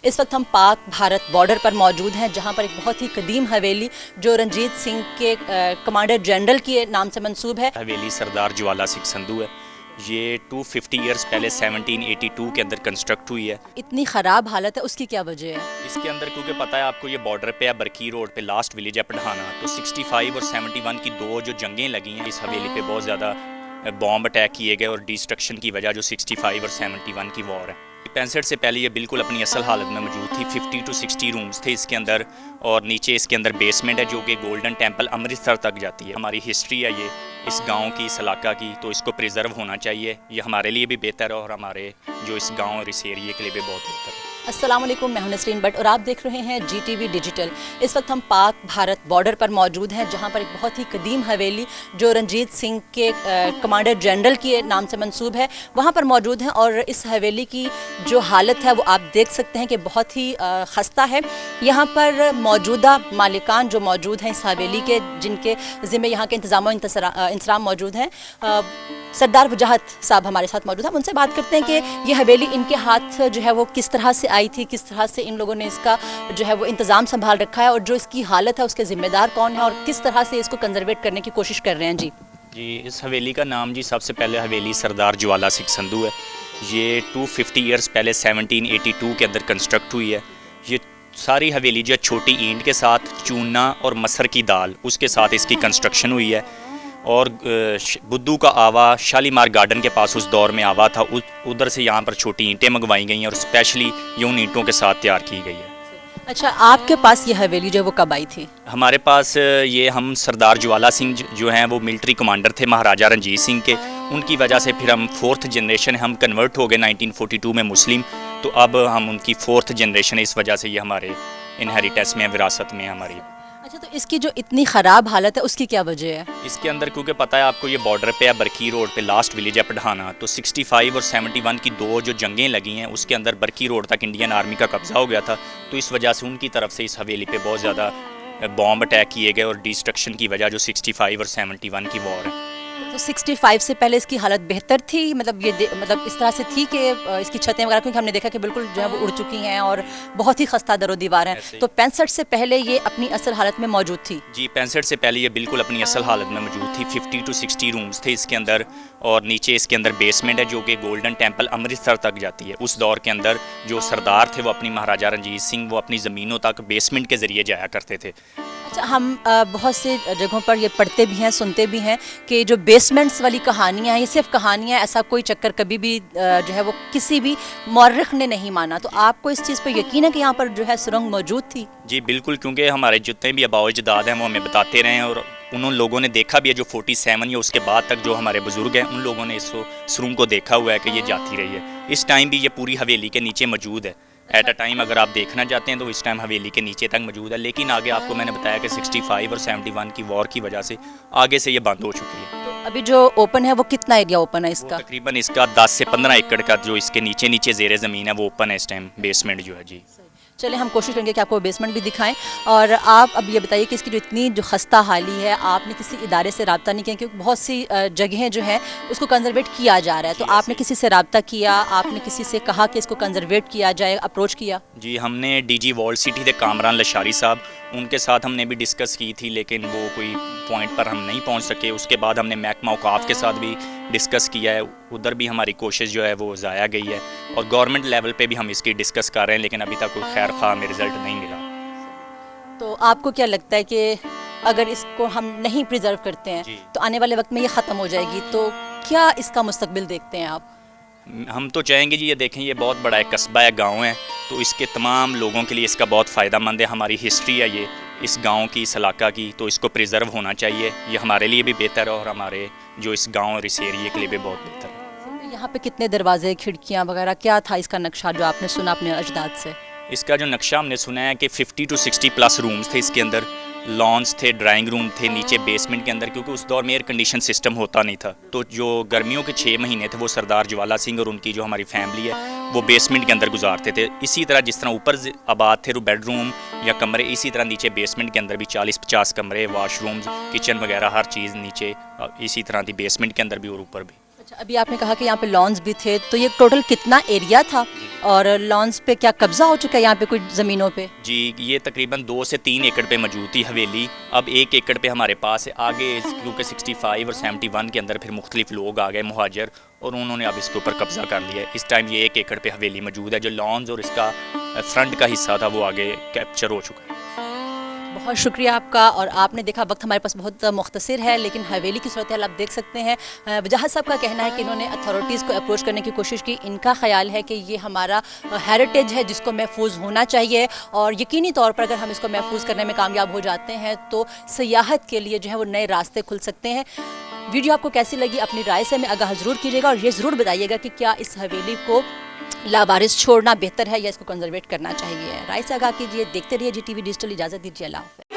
इस वक्त हम पाक भारत बॉर्डर पर मौजूद हैं, जहां पर एक बहुत ही कदीम हवेली जो रंजीत सिंह के कमांडर जनरल के नाम से मंसूब है। हवेली सरदार ज्वाला सिंह संधू है। ये 250 ईयर्स पहले 1782 के अंदर कंस्ट्रक्ट हुई है। इतनी ख़राब हालत है, उसकी क्या वजह है? इसके अंदर क्योंकि पता है आपको, ये बॉर्डर पे है, बरकी रोड पे लास्ट विलेज है पठाना। तो 65 और 71 की दो जो जंगें लगी हैं, इस हवेली पे बहुत ज़्यादा बॉम्ब अटैक किए गए और डिस्ट्रक्शन की वजह जो 65 और 71 की वॉर है। 65 से पहले ये बिल्कुल अपनी असल हालत में मौजूद थी। 50 to 60 रूम्स थे इसके अंदर, और नीचे इसके अंदर बेसमेंट है जो कि गोल्डन टेंपल अमृतसर तक जाती है। हमारी हिस्ट्री है ये इस गांव की, इस इलाका की, तो इसको प्रिजर्व होना चाहिए। ये हमारे लिए भी बेहतर है और हमारे जो इस गांव और इस एरिए के लिए भी बहुत बेहतर है। अस्सलाम वालेकुम, मैं हूं नसरीन भट्ट और आप देख रहे हैं GTV डिजिटल। इस वक्त हम पाक भारत बॉर्डर पर मौजूद हैं, जहां पर एक बहुत ही कदीम हवेली जो रंजीत सिंह के कमांडर जनरल के नाम से मंसूब है, वहां पर मौजूद हैं। और इस हवेली की जो हालत है वो आप देख सकते हैं कि बहुत ही खस्ता है। यहाँ पर मौजूदा मालिकान जो मौजूद हैं इस हवेली के, जिनके ज़िम्मे यहाँ के इंतज़ाम इंतज़ाम मौजूद हैं, सरदार वजाहत साहब हमारे साथ मौजूद हैं। उनसे बात करते हैं कि ये हवेली इनके हाथ जो है वो किस तरह से आई थी, किस तरह से इन लोगों ने इसका जो है वो इंतज़ाम संभाल रखा है, और जो इसकी हालत है उसके ज़िम्मेदार कौन है, और किस तरह से इसको कंजर्वेट करने की कोशिश कर रहे हैं। जी, इस हवेली का नाम जी सबसे पहले हवेली सरदार ज्वाला सिंह संधू है। ये 250 ईयर्स पहले 1782 के अंदर कंस्ट्रक्ट हुई है। ये सारी हवेली जो छोटी ईंट के साथ चूना और मसर की दाल, उसके साथ इसकी कंस्ट्रक्शन हुई है। और बुद्धू का आवा शालीमार गार्डन के पास उस दौर में आवा था, उधर से यहाँ पर छोटी ईंटें मंगवाई गई हैं और स्पेशली ये उन ईंटों के साथ तैयार की गई है। अच्छा, आपके पास ये हवेली जो है वो कब आई थी? हमारे पास ये हम सरदार ज्वाला सिंह जो हैं वो मिलिट्री कमांडर थे महाराजा रंजीत सिंह के। उनकी वजह से फिर हम 4th जनरेशन हम कन्वर्ट हो गए 1942 में मुस्लिम। तो अब हम उनकी 4th जनरेशन है, इस वजह से ये हमारे इनहेरिटेंस में, विरासत में हमारी। अच्छा, तो इसकी जो इतनी ख़राब हालत है उसकी क्या वजह है? इसके अंदर क्योंकि पता है आपको, ये बॉर्डर पे है, बरकी रोड पे लास्ट विलेज है पठाना। तो 65 और 71 की दो जो जंगें लगी हैं, उसके अंदर बरकी रोड तक इंडियन आर्मी का कब्जा हो गया था। तो इस वजह से उनकी तरफ से इस हवेली पे बहुत ज़्यादा बॉम्ब अटैक किए गए और डिस्ट्रक्शन की वजह जो 65 और 71 की वॉर है। तो 65 से पहले इसकी हालत बेहतर थी, मतलब ये मतलब इस तरह से थी कि इसकी छतें वगैरह, क्योंकि हमने देखा कि बिल्कुल जो है वो उड़ चुकी हैं और बहुत ही खस्ता दरो दीवार हैं। तो 65 से पहले ये अपनी असल हालत में मौजूद थी? जी, 65 से पहले ये बिल्कुल अपनी असल हालत में मौजूद थी। 50 to 60 रूम्स थे इसके अंदर, और नीचे इसके अंदर बेसमेंट है जो कि गोल्डन टेंपल अमृतसर तक जाती है। उस दौर के अंदर जो सरदार थे वो अपनी महाराजा रंजीत सिंह, वो अपनी ज़मीनों तक बेसमेंट के ज़रिए जाया करते थे। अच्छा, हम बहुत से जगहों पर ये पढ़ते भी हैं, सुनते भी हैं कि जो बेसमेंट्स वाली कहानियाँ हैं ये सिर्फ कहानियाँ, ऐसा कोई चक्कर कभी भी जो है वो किसी भी मौर्रिख ने नहीं माना। तो आपको इस चीज़ पर यकीन है कि यहाँ पर जो है सुरंग मौजूद थी? जी बिल्कुल, क्योंकि हमारे जितने भी आबाओ अजदाद हैं वो हमें बताते रहे हैं, और उन लोगों ने देखा भी है जो 47 या उसके बाद तक जो हमारे बुज़ुर्ग हैं, उन लोगों ने इस सुरंग को देखा हुआ है कि ये जाती रही है। इस टाइम भी ये पूरी हवेली के नीचे मौजूद है। एट अ टाइम अगर आप देखना चाहते हैं तो इस टाइम हवेली के नीचे तक मौजूद है। लेकिन आगे आपको मैंने बताया कि 65 और 71 की वॉर की वजह से आगे से ये बंद हो चुकी है। तो अभी जो ओपन है वो कितना एरिया ओपन है इसका? तकरीबन इसका 10 से 15 एकड़ का जो इसके नीचे ज़ेरे ज़मीन है वो ओपन है इस टाइम, बेसमेंट जो है। जी चले, हम कोशिश करेंगे कि आपको बेसमेंट भी दिखाएं। और आप अब ये बताइए कि इसकी जो इतनी जो खस्ता हाली है, आपने किसी इदारे से रब्ता नहीं किया? क्योंकि बहुत सी जगहें जो हैं उसको कंजर्वेट किया जा रहा है, तो आपने किसी से रब्ता किया? आपने किसी से कहा कि इसको कंजर्वेट किया जाए, अप्रोच किया? जी, हमने DG वर्ल्ड सिटी थे कामरान लशारी साहब, उनके साथ हमने भी डिस्कस की थी, लेकिन वो कोई पॉइंट पर हम नहीं पहुंच सके। उसके बाद हमने महकमा औकाफ के साथ भी डिस्कस किया है, उधर भी हमारी कोशिश जो है वो ज़ाया गई है। और गवर्नमेंट लेवल पे भी हम इसकी डिस्कस कर रहे हैं, लेकिन अभी तक कोई खैर खा में रिज़ल्ट नहीं मिला। तो आपको क्या लगता है कि अगर इसको हम नहीं प्रिजर्व करते हैं तो आने वाले वक्त में ये ख़त्म हो जाएगी? तो क्या इसका मुस्तकबिल देखते हैं आप? हम तो चाहेंगे जी, ये देखें, ये बहुत बड़ा एक कस्बा है, गाँव है, तो इसके तमाम लोगों के लिए इसका बहुत फ़ायदा मंद है। हमारी हिस्ट्री है ये इस गांव की, इस इलाका की, तो इसको प्रिजर्व होना चाहिए। ये हमारे लिए भी बेहतर है और हमारे जो इस गांव और इस एरिए के लिए भी बहुत बेहतर है। यहाँ पे कितने दरवाजे, खिड़कियाँ वगैरह, क्या था इसका नक्शा जो आपने सुना अपने अजदाद से? इसका जो नक्शा हमने सुना है कि 50 to 60 प्लस रूम्स थे इसके अंदर, लॉन्स थे, ड्राइंग रूम थे नीचे बेसमेंट के अंदर, क्योंकि उस दौर में एयर कंडीशन सिस्टम होता नहीं था। तो जो गर्मियों के 6 महीने थे वो सरदार ज्वाला सिंह और उनकी जो हमारी फैमिली है वो बेसमेंट के अंदर गुजारते थे। इसी तरह जिस तरह ऊपर आबाद थे बेडरूम या कमरे, इसी तरह नीचे बेसमेंट के अंदर भी 40-50 कमरे, वाशरूम्स, किचन वगैरह हर चीज़ नीचे इसी तरह थी, बेसमेंट के अंदर भी और ऊपर भी। अच्छा, अभी आपने कहा कि यहाँ पे लॉन्स भी थे, तो ये टोटल कितना एरिया था और लॉन्स पे क्या कब्जा हो चुका है यहाँ पे कुछ ज़मीनों पे? जी, ये तकरीबन 2 से 3 एकड़ पे मौजूद थी हवेली, अब 1 एकड़ पे हमारे पास है। आगे क्योंकि 65 और 71 के अंदर फिर मुख्तलिफ लोग आ गए मुहाजिर, और उन्होंने अब इसके ऊपर कब्ज़ा कर लिया है। इस टाइम ये 1 एकड़ पे हवेली मौजूद है। जो लॉन्स और इसका फ्रंट का हिस्सा था वो आगे कैप्चर हो चुका है। बहुत शुक्रिया आपका। और आपने देखा वक्त हमारे पास बहुत मुख्तसर है, लेकिन हवेली की सूरत हाल आप देख सकते हैं। वजाहत साहब का कहना है कि इन्होंने अथॉरिटीज़ को अप्रोच करने की कोशिश की। इनका ख्याल है कि ये हमारा हेरिटेज है जिसको महफूज होना चाहिए, और यकीनी तौर पर अगर हम इसको महफूज करने में कामयाब हो जाते हैं तो सियाहत के लिए जो है वो नए रास्ते खुल सकते हैं। वीडियो आपको कैसी लगी अपनी राय से हमें आगाह ज़रूर कीजिएगा, और ये ज़रूर बताइएगा कि क्या इस हवेली को लावारिस छोड़ना बेहतर है या इसको कंजर्वेट करना चाहिए। राय से आगाह कीजिए। देखते रहिए GTV डिजिटल। इजाज़त दीजिए। अल्लाह हाफ़िज़।